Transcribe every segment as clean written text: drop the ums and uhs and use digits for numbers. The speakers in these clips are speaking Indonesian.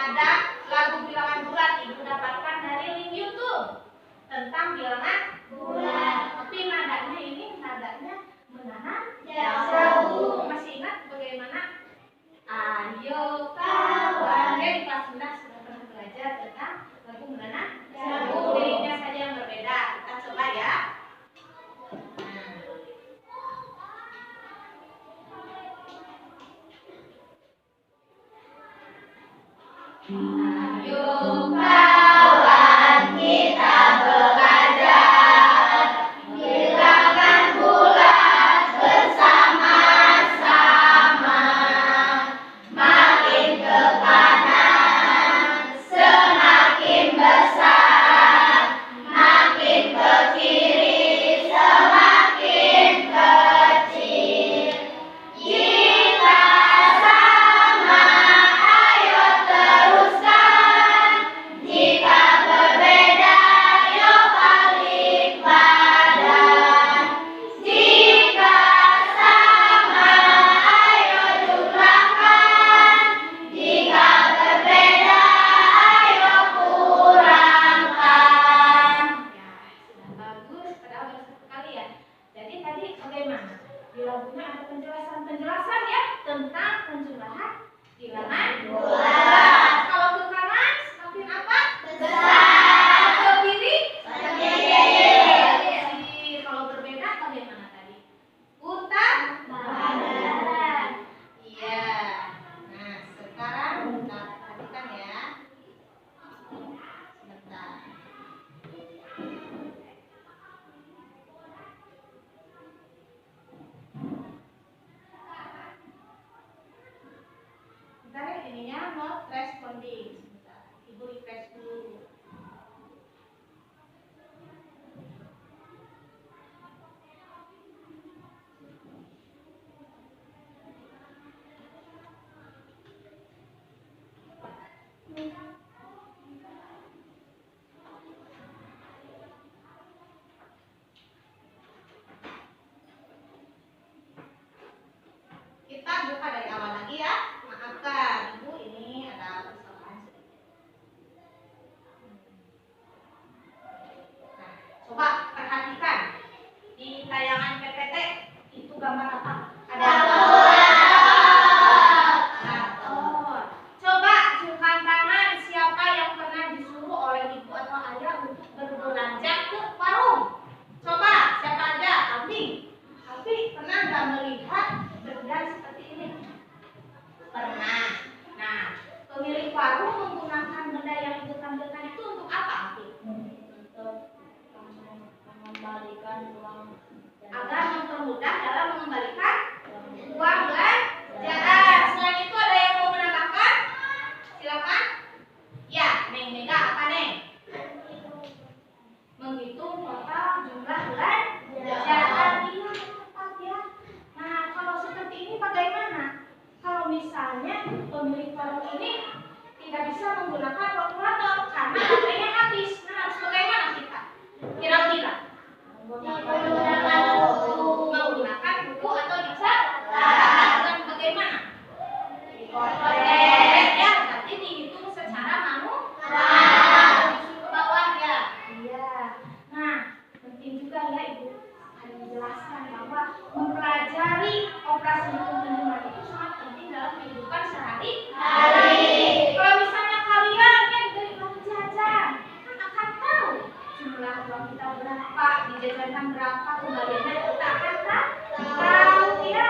ada lagu bilangan bulat Ibu dapatkan dari link YouTube tentang bilangan bulat. Tapi nadanya ini nadanya menanam jauh. Masih ingat bagaimana? Ayo kawan, di kelas 9 sudah pernah belajar tentang lagu menanam jauh. Liriknya saja yang berbeda. Kita coba ya. Ayo kawan, kita belajar bilangan bulat bersama-sama. Makin ke kanan semakin besar, makin ke kiri semakin kecil. Jika sama, ayo teruskan. Jika berbeda, yuk balik badan. Jika sama, ayo jumlahkan. Jika berbeda, ayo kurangkan. Ya, sudah bagus. Padahal baru satu kali ya. Jadi tadi bagaimana? Di lagunya ada penjelasan ya tentang penjumlahan bilangan bulat. Kalau ke kanan semakin apa? Besar. Ke kiri? Semakin kecil. Kalau berbeda bagaimana tadi? Putar badan. Iya. Nah, sekarang kita perhatikan ya. Sebentar. Bentar ya, ininya not responding. Sebentar. Ibu refresh dulu. Kita buka dari awal lagi ya. Maafkan Ibu, ini ada kesalahan sedikit. Nah, coba perhatikan di tayangan PPT itu gambar apa? Ada traktor. Coba acungkan tangan siapa yang pernah disuruh oleh ibu atau ayah untuk berbelanja ke warung. Coba siapa aja? Abi pernah nggak melihat benda seperti ini? Pernah. Nah, pemilik warung menggunakan benda yang ibu tampilkan itu untuk apa, Abi? Untuk mengembalikan uang, agar mempermudah dalam mengembalikan uang belanjaan. Selain itu ada yang mau menambahkan? Silakan. Ya, Neng Mega apa Neng? Menghitung total jumlah belanjaan. Iya, tepat ya. Nah, kalau seperti ini bagaimana? Kalau misalnya pemilik warung ini tidak bisa menggunakan kalkulator karena baterainya habis, nah harus bagaimana kita? Kira-kira menggunakan buku atau dicatat dan bagaimana? Dikorek ya, berarti dihitung secara manual. Disuruh ke bawah ya. Iya. Nah, penting juga ya Ibu menjelaskan bahwa mempelajari operasi hitung-hitungan itu sangat penting dalam kehidupan sehari-hari. Kalau misalnya kalian yang dari uang jajan, kan akan tahu jumlah uang kita berapa, dijajankan berapa, kembaliannya kita akan tahu ya.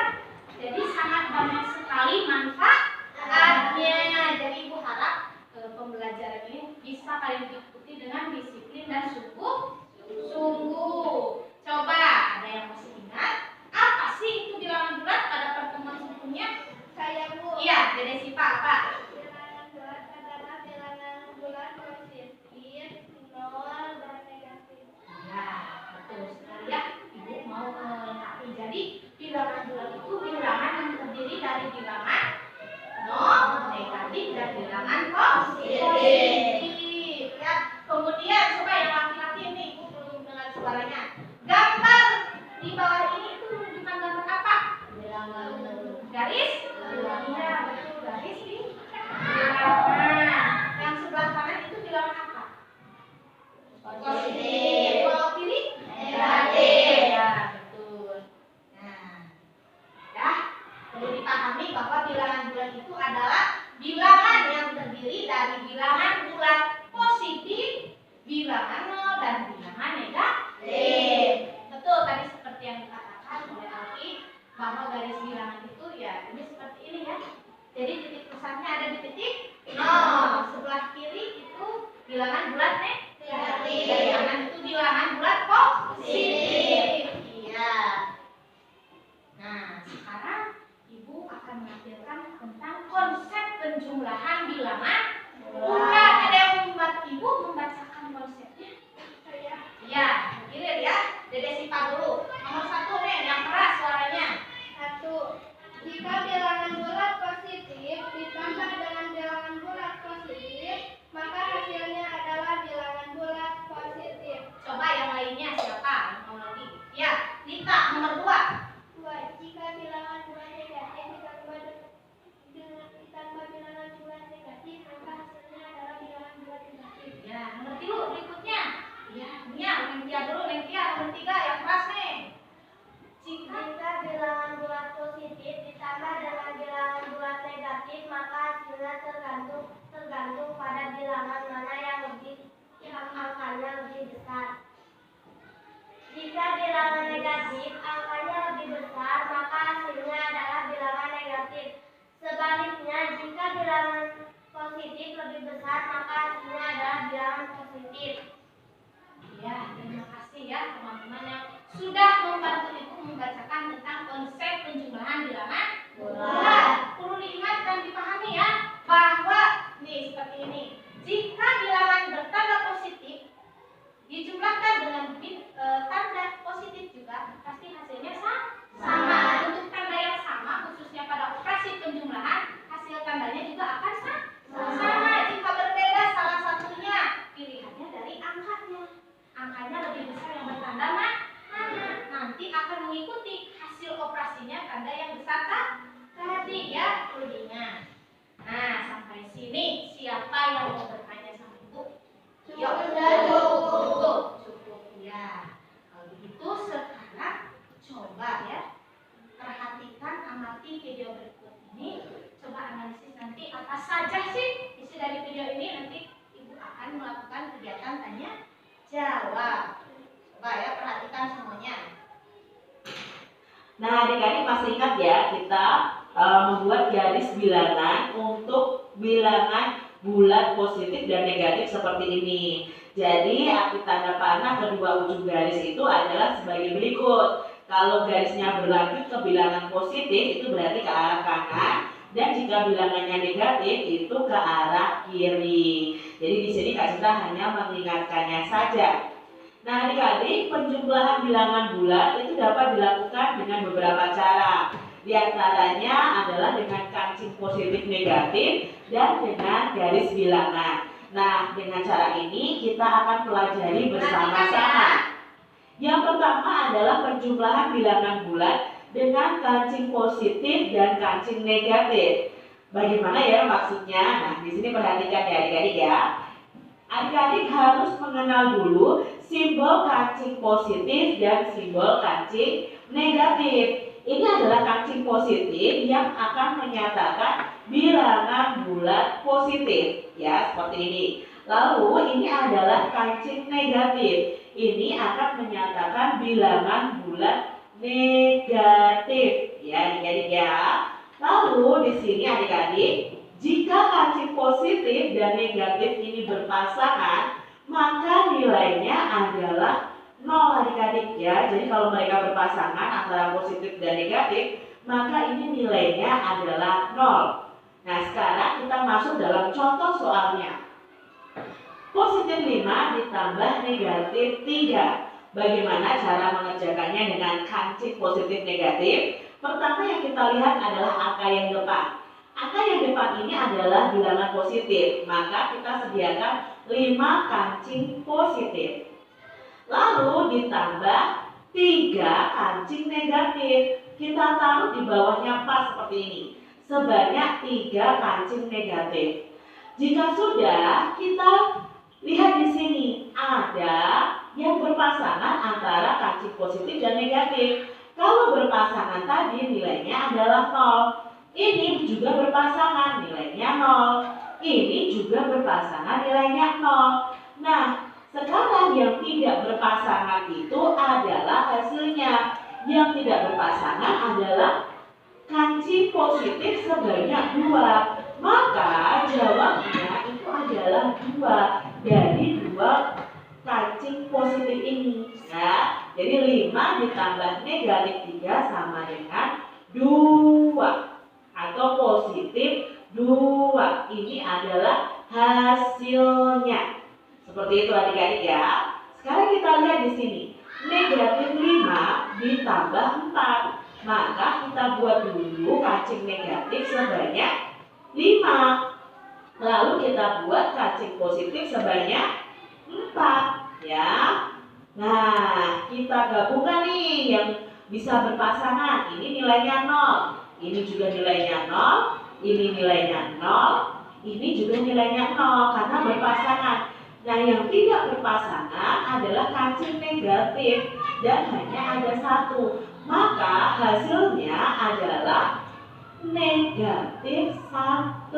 Jadi sangat banyak sekali manfaatnya. Jadi Ibu harap pembelajaran ini bisa kalian ikuti dengan disiplin dan sungguh-sungguh. Coba ada yang masih ingat apa sih itu bilangan bulat pada pertemuan sebelumnya? Saya Bu. Iya, Dede Sipa apa? Bilangan bulat adalah bilangan bulat positif, nol dan negatif. Ya, betul sekali ya. Ibu mau melengkapi. Jadi bilangan bulat itu bilangan yang terdiri dari bilangan nol, negatif dan bilangan positif. Ya, kemudian coba yang laki-laki ini Ibu belum dengar suaranya. Gambar di bawah ini itu menunjukkan gambar apa? Bilangan garis? Iya, betul, garis di bilangan. besarnya ada di titik 0. Sebelah kiri itu bilangan bulat negatif. Dari kanan itu bilangan bulat positif. Iya. Nah, sekarang Ibu akan menampilkan tentang konsep penjumlahan bilangan bulat. Ada yang membuat Ibu membacakan konsepnya? Iya, kirim ya. Dede Sipa dulu. Nomor 1 nih, yang keras suaranya. 1. Jika bilangan bulat positif ditambah dengan bilangan bulat positif, maka hasilnya adalah bilangan bulat positif. Coba yang lainnya siapa? Yang mau lagi? Ya, Lita nomor 2. 2. Jika bilangan bulat negatif ditambah bilangan bulat negatif, maka hasilnya adalah bilangan bulat negatif. Ya, nomor 3 berikutnya. Ya, Nia, Nengtia dulu, Nengtia nomor 3 yang keras nih. Jika bilangan bulat positif ditambah dengan bilangan bulat negatif, maka hasilnya tergantung pada bilangan mana yang angkanya lebih besar. Jika bilangan negatif angkanya lebih besar, maka hasilnya adalah bilangan negatif. Sebaliknya, jika bilangan positif lebih besar, maka hasilnya adalah bilangan positif. Ya, terima kasih ya teman-teman yang sudah membantu Ibu membacakan tentang konsep penjumlahan bilangan bulat. Perlu diingat dan dipahami ya bahwa nih seperti ini. Jika bilangan bertanda positif dijumlahkan dengan tanda positif juga, pasti hasilnya sama. Untuk tanda yang sama, khususnya pada operasi penjumlahan, hasil tandanya juga akan sama. Jika berbeda salah satunya, pilihannya dari angkanya. Angkanya lebih besar yang bertanda mana? Nanti akan mengikuti hasil operasinya tanda yang besar tadi ya, perlu diingat. Nah, sampai sini siapa yang mau bertanya sama Ibu? Cukup ya. Kalau begitu sekarang coba ya perhatikan, amati video berikut ini. Coba analisis nanti apa saja sih isi dari video ini. Nanti Ibu akan melakukan kegiatan tanya jawab. Coba ya perhatikan semuanya. Nah, adik-adik masih ingat ya kita membuat garis bilangan untuk bilangan bulat positif dan negatif seperti ini. Jadi arti tanda panah kedua ujung garis itu adalah sebagai berikut. Kalau garisnya berlanjut ke bilangan positif itu berarti ke arah kanan, dan jika bilangannya negatif itu ke arah kiri. Jadi di sini Kak Cinta hanya mengingatkannya saja. Nah, adik-adik, penjumlahan bilangan bulat itu dapat dilakukan dengan beberapa cara. Di antaranya adalah dengan kancing positif negatif dan dengan garis bilangan. Nah, dengan cara ini kita akan pelajari bersama-sama. Yang pertama adalah penjumlahan bilangan bulat dengan kancing positif dan kancing negatif. Bagaimana ya maksudnya? Nah, di sini perhatikan ya adik-adik ya. Adik-adik harus mengenal dulu simbol kancing positif dan simbol kancing negatif. Ini adalah kancing positif yang akan menyatakan bilangan bulat positif, ya seperti ini. Lalu ini adalah kancing negatif. Ini akan menyatakan bilangan bulat negatif, ya adik-adik ya. Lalu di sini adik-adik, jika kancing positif dan negatif ini berpasangan, maka nilainya adalah 0 adik-adik ya. Jadi kalau mereka berpasangan antara positif dan negatif, maka ini nilainya adalah 0. Nah, sekarang kita masuk dalam contoh soalnya. Positif 5 ditambah negatif 3. Bagaimana cara mengerjakannya dengan kancing positif negatif? Pertama yang kita lihat adalah angka yang depan. Angka yang depan ini adalah bilangan positif, maka kita sediakan 5 kancing positif. Lalu ditambah 3 kancing negatif. Kita taruh di bawahnya pas seperti ini. Sebanyak 3 kancing negatif. Jika sudah, kita lihat di sini ada yang berpasangan antara kancing positif dan negatif. Kalau berpasangan tadi nilainya adalah 0. Ini juga berpasangan nilainya 0. Ini juga berpasangan nilainya 0. Nah, sekarang yang tidak berpasangan itu adalah hasilnya. Yang tidak berpasangan adalah kancing positif sebanyak 2. Maka jawabnya itu adalah 2 dari 2 kancing positif ini. Ya, jadi 5 ditambah negatif 3 sama dengan 2 atau positif 2. Ini adalah hasilnya. Seperti itu adik-adik ya. Sekarang kita lihat di sini. Negatif 5 ditambah 4. Maka kita buat dulu kancing negatif sebanyak 5. Lalu kita buat kancing positif sebanyak 4 ya. Nah, kita gabungkan nih yang bisa berpasangan. Ini nilainya 0. Ini juga nilainya 0. Ini nilainya 0. Ini juga nilainya 0 karena berpasangan. Nah, yang tidak berpasangan adalah kancing negatif dan hanya ada 1. Maka hasilnya adalah negatif 1.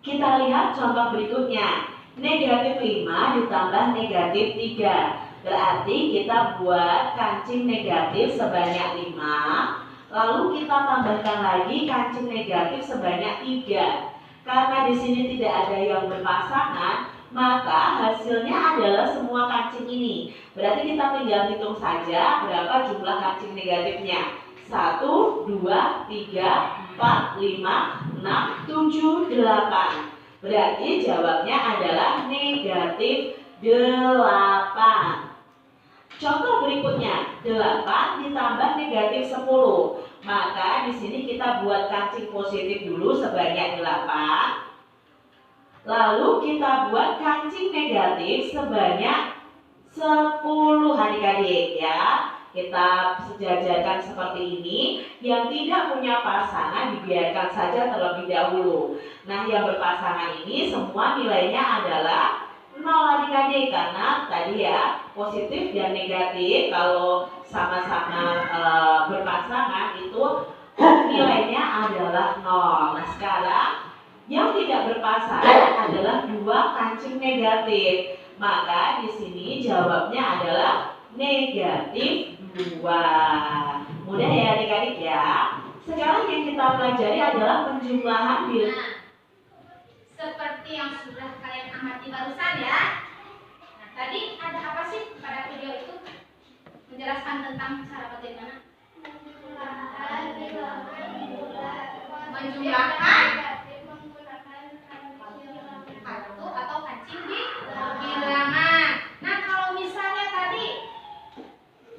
Kita lihat contoh berikutnya. Negatif 5 ditambah negatif 3. Berarti kita buat kancing negatif sebanyak 5. Lalu kita tambahkan lagi kancing negatif sebanyak 3. Karena di sini tidak ada yang berpasangan, maka hasilnya adalah semua kancing ini. Berarti kita tinggal hitung saja berapa jumlah kancing negatifnya. 1, 2, 3, 4, 5, 6, 7, 8. Berarti jawabnya adalah negatif 8. Contoh berikutnya, 8 ditambah negatif 10. Maka di sini kita buat kancing positif dulu sebanyak 8. Lalu kita buat kancing negatif sebanyak 10 adik-adik ya. Kita sejajarkan seperti ini. Yang tidak punya pasangan dibiarkan saja terlebih dahulu. Nah, yang berpasangan ini semua nilainya adalah 0 adik-adik, karena tadi ya positif dan negatif kalau sama-sama berpasangan itu nilainya adalah 0. Nah, sekarang yang tidak berpasangan adalah 2 kancing negatif. Maka di sini jawabnya adalah negatif 2. Mudah ya adik-adik ya. Sekarang yang kita pelajari adalah penjumlahan bilangan. Seperti yang sudah kalian amati barusan ya. Nah, tadi ada apa sih pada video itu? Menjelaskan tentang cara bagaimana menjumlahkan kartu atau kancing di bilangan. Nah, kalau misalnya tadi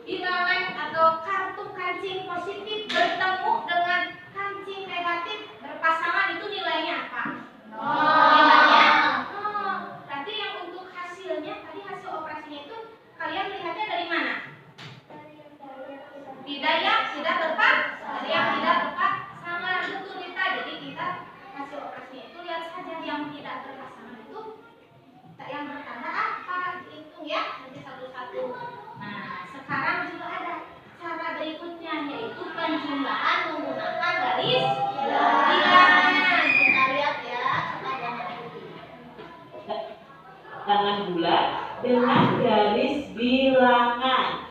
bilangan atau kartu kancing positif bertemu dengan kancing negatif berpasangan, itu nilainya apa? Nilainya 0. Berarti yang untuk hasilnya tadi, hasil operasinya itu kalian lihatnya dari mana? Tidak yang tidak berpasangan, yang tidak berpasangan, betul Nita. Jadi kita hasil operasinya itu lihat saja yang tidak berpasangan itu yang bertanda apa, hitung ya nanti satu-satu. Nah, sekarang juga ada cara berikutnya, yaitu penjumlahan menggunakan garis bilangan. Kita lihat ya, Bilangan bulat dengan garis bilangan.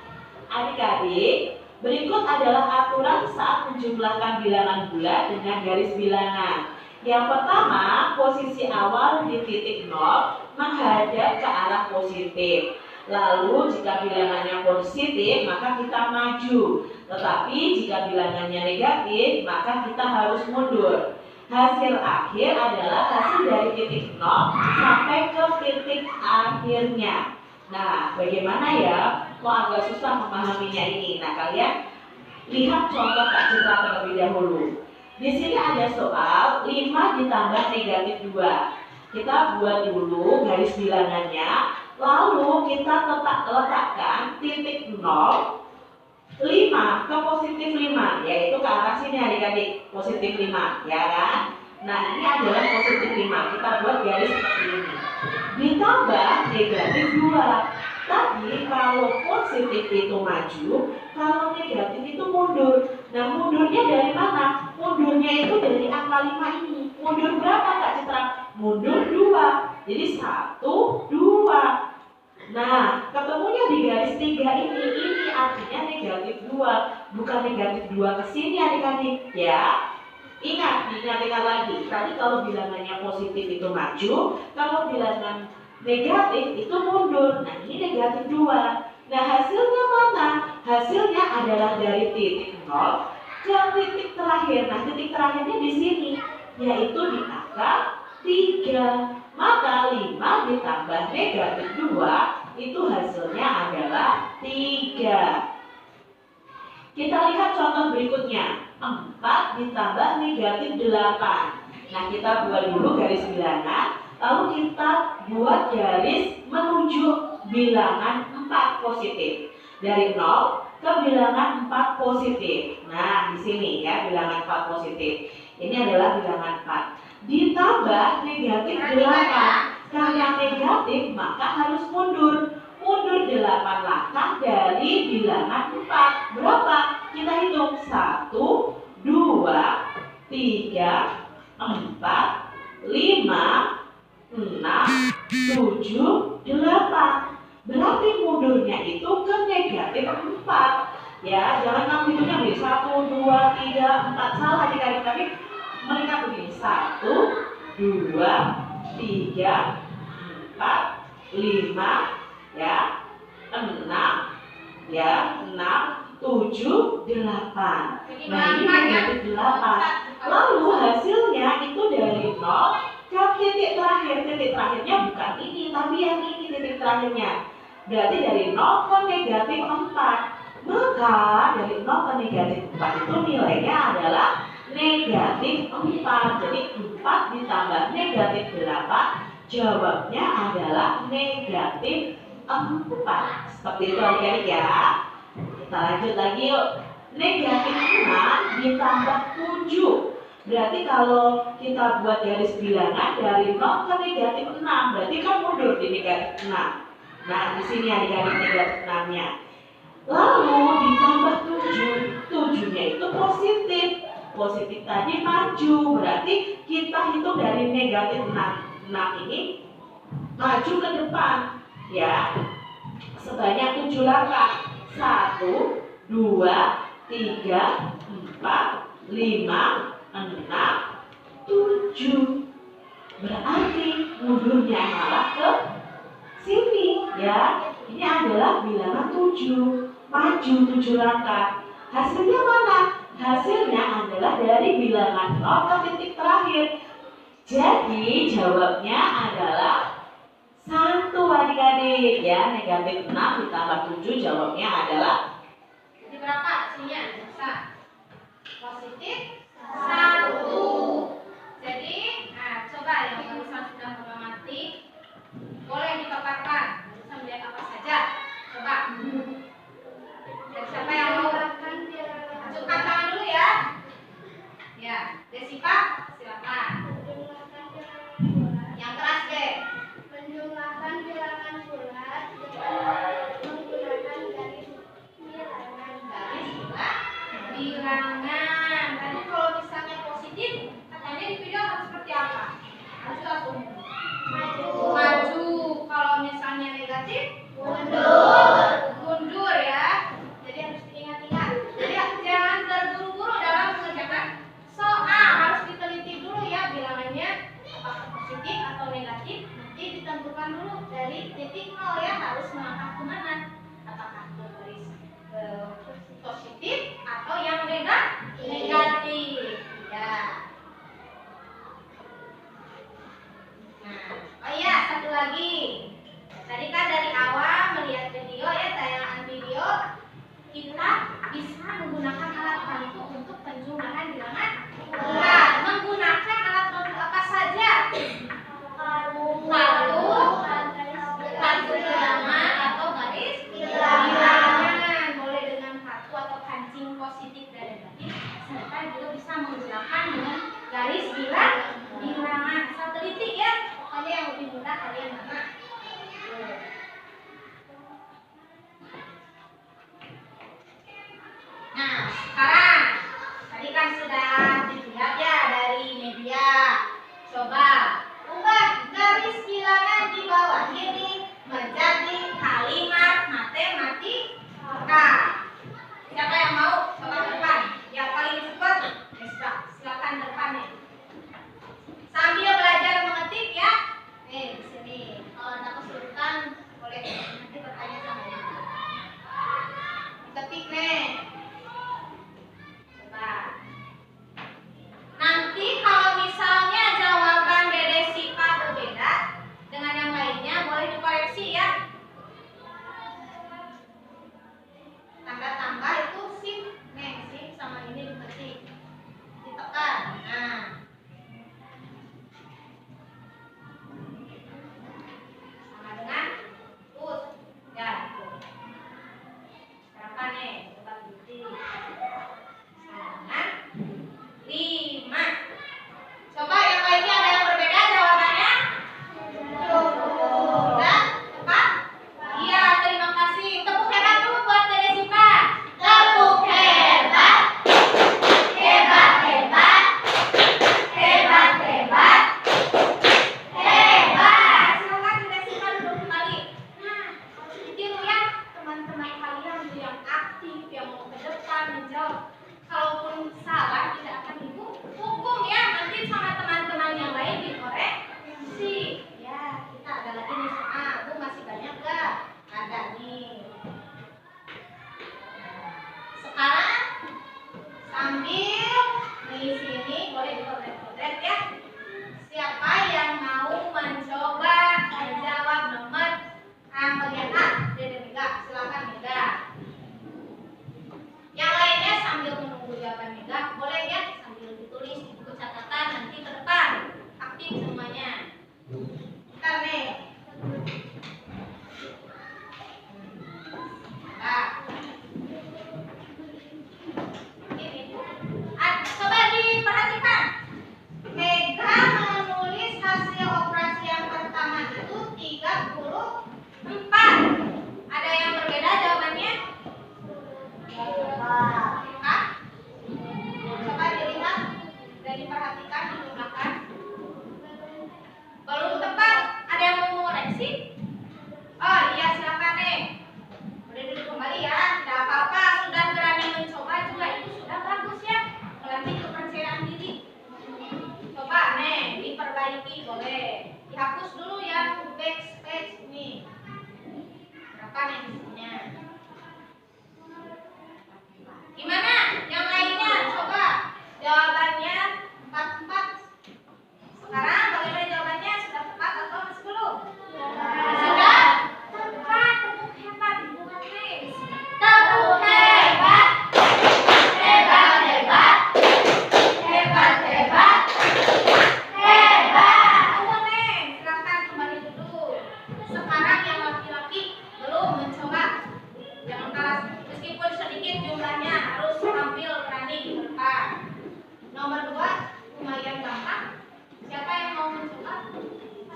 Adik-adik, berikut adalah aturan saat menjumlahkan bilangan bulat dengan garis bilangan. Yang pertama, posisi awal di titik 0 menghadap ke arah positif. Lalu jika bilangannya positif, maka kita maju. Tetapi jika bilangannya negatif, maka kita harus mundur. Hasil akhir adalah hasil dari titik 0 sampai ke titik akhirnya. Nah, bagaimana ya? Kok agak susah memahaminya ini? Nah, kalian lihat contoh Kak Citra terlebih dahulu. Di sini ada soal 5 ditambah negatif 2. Kita buat dulu garis bilangannya, lalu kita letakkan titik 0, 5 ke positif 5, yaitu ke arah sini adik-adik, positif 5, ya kan? Nah, ini adalah positif 5, kita buat garis seperti ini. Ditambah negatif 2. Tadi kalau positif itu maju, kalau negatif itu mundur. Nah, mundurnya dari mana? Mundurnya itu dari angka 5 ini. Mundur berapa Kak Citra? Mundur 2. Jadi 1, 2. Nah, ketemunya di garis 3 ini artinya negatif 2, bukan negatif 2 ke sini adik-adik ya. Ingat lagi. Tadi kalau bilangannya positif itu maju, kalau bilangan negatif itu mundur. Nah, ini negatif 2. Nah, hasilnya mana? Hasilnya adalah dari titik 0 ke titik terakhir. Nah, titik terakhirnya di sini, yaitu di angka 3. Maka 5 ditambah negatif 2 itu hasilnya adalah 3. Kita lihat contoh berikutnya. 4 ditambah negatif 8. Nah, kita buat dulu garis bilangan, lalu kita buat garis menuju bilangan 4 positif. Dari 0 ke bilangan 4 positif. Nah, di sini ya bilangan 4 positif. Ini adalah bilangan 4. Ditambah negatif 8. Karena negatif maka harus mundur. Mundur 8 langkah dari bilangan 4. Berapa? Kita hitung 1, 2, 3, 4, 5, 6, 7, 8. Berarti mundurnya itu ke negatif 4. Ya, jangan kamu hitungnya begini 1, 2, 3, 4. Salah adik-adik, tapi mereka begini 1, 2, 3, 4, 5, ya, 6, ya, 6, 7, 8. Nah, ini negatif 8. Lalu hasilnya itu dari 0 ke titik terakhir. Titik terakhirnya bukan ini, tapi yang ini titik terakhirnya. Berarti dari 0 ke negatif 4. Maka dari 0 ke negatif 4 itu nilainya adalah negatif 4. Jadi 4 ditambah negatif 8, jawabnya adalah negatif 4. Seperti itu adik-adik ya. Kita lanjut lagi yuk. Negatif 6 ditambah 7. Berarti kalau kita buat garis bilangan dari 0 ke negatif 6, berarti kan mundur di negatif 6. Nah, di sini adik-adik negatif 6-nya. Lalu ditambah 7. 7-nya itu positif. Positif tadi maju. Berarti kita hitung dari negatif 6 ini maju ke depan. Ya, sebanyak 7 langkah. 1, 2, 3, 4, 5, 6, 7. Berarti mundurnya malah ke sini ya. Ini adalah bilangan 7. Maju 7 langkah. Hasilnya mana? Hasilnya adalah dari bilangan 0 ke titik terakhir. Jadi jawabnya adalah 1 adik-adik ya. Negatif 6 ditambah 7 jawabnya adalah Jadi berapa hasilnya? Positif 1. Jadi, nah coba yang pemirsa sudah mengamati, boleh dipaparkan. Bisa melihat apa saja. Coba. Dan siapa yang mau? Ajukan tangan dulu ya. Ya, Desipa, silakan. Yang keras deh. Menjumlahkan bilangan bulat dengan menggunakan garis bilangan. Bilangan. Tadi kalau misalnya positif, katanya di video harus seperti apa? Harus langsung maju. Kalau misalnya negatif, mundur ya. Jadi harus diingat-ingat. Jadi jangan terburu-buru dalam mengerjakan soal. Harus diteliti dulu ya bilangannya apakah positif atau negatif. Nanti ditentukan dulu dari titik 0 ya, harus melangkah kemana? Apakah ke garis positif atau yang negatif ya. Nah, oh iya, satu lagi. Tadi kan dari awal melihat video ya, tayangan video, kita bisa menggunakan alat bantu untuk penjumlahan bilangan bulat. Menggunakan alat bantu apa saja? Kartu bilangan atau garis bilangan. Boleh dengan kartu atau kancing positif dan negatif, serta juga bisa menggunakan dengan garis bilangan. Asal teliti ya, pokoknya yang lebih mudah kalian mana. Nah, sekarang tadi kan sudah dilihat ya dari media. Coba ubah garis bilangan di bawah ini menjadi kalimat matematika. boleh. Dihapus dulu yang backspace ini. Berapa nih isinya? Gimana? Yang lainnya coba jawabannya 44. Sekarang bagaimana jawabannya? Sudah tepat atau masih belum? Sudah tepat. Tepuk hebat bukan Ris. Tepuk hebat. Hebat hebat. Hebat hebat. Hebat. Tunggu Neng, silakan kembali dulu. Sekarang yang laki-laki belum mencoba. Jangan kalah, meskipun sedikit jumlahnya harus tampil berani di depan. Nomor 2 lumayan gampang. Siapa yang mau mencoba?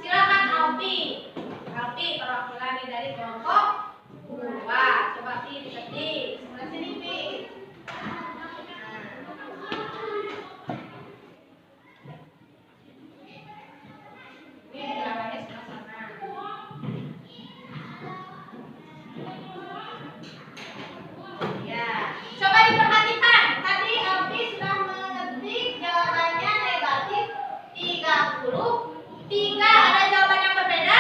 Silakan Alfi. Alfi perwakilan dari kelompok 2. Coba Fi diketik. Sebelah sini Fi. Ini bilangannya sebelah sana. Ya, coba diperhatikan. Tadi Alfi sudah mengetik jawabannya negatif 30. 3 ada jawaban yang berbeda?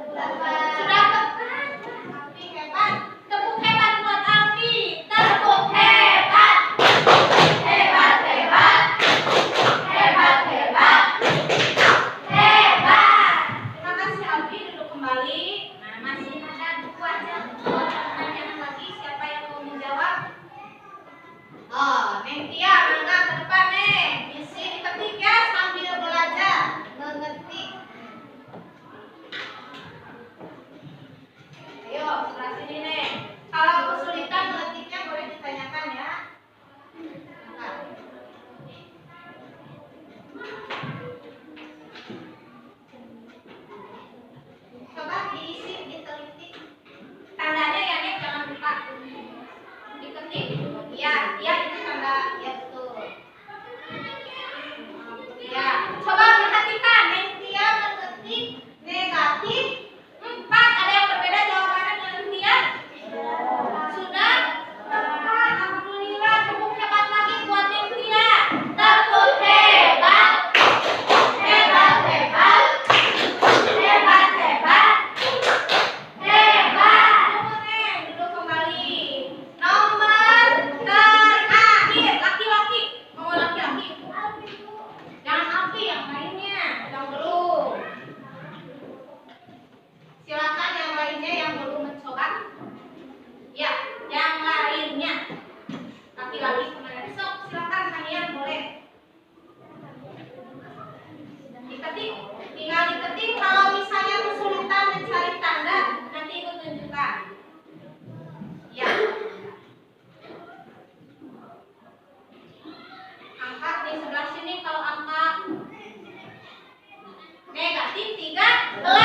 Sudah tepat. Alfi hebat. Tepuk hebat buat Alfi. Tepuk hebat. Hebat hebat. Hebat hebat. Hebat. Terima kasih Alfi, duduk kembali. Nah, masih ada 2 pertanyaan lagi. Siapa yang mau menjawab? Oh, Neng Tia, mangga ke depan Neng. Misi diketik ya sambil belajar mengetik. Ayo, sebelah sini Neng. Kalau kesulitan mengetiknya boleh ditanyakan ya. Nah. Coba diisi, diteliti. Tandanya ya Neng, jangan lupa. Diketik. Iya, iya itu tanda ya betul. Ya, coba perhatikan Neng Tia mengetik negatif 4. Ada yang berbeda jawabannya dengan Tia? Sudah? Tepat. Alhamdulillah. Tepuk hebat lagi buat Neng Tia. Tepuk hebat. Hebat hebat. Hebat hebat. Hebat. Tunggu Neng, duduk kembali. Nomor terakhir laki-laki. Mau laki-laki? Jangan Alfi, yang lainnya yang belum. Silakan yang lainnya yang belum mencoba. Ya, yang lainnya. Laki-laki kemana? Sok, silakan kalian boleh. Diketik, tinggal diketik. Kalau misalnya kesulitan mencari tanda, nanti ibu tunjukkan. Ya. Angka di sebelah sini kalau angka negatif 13.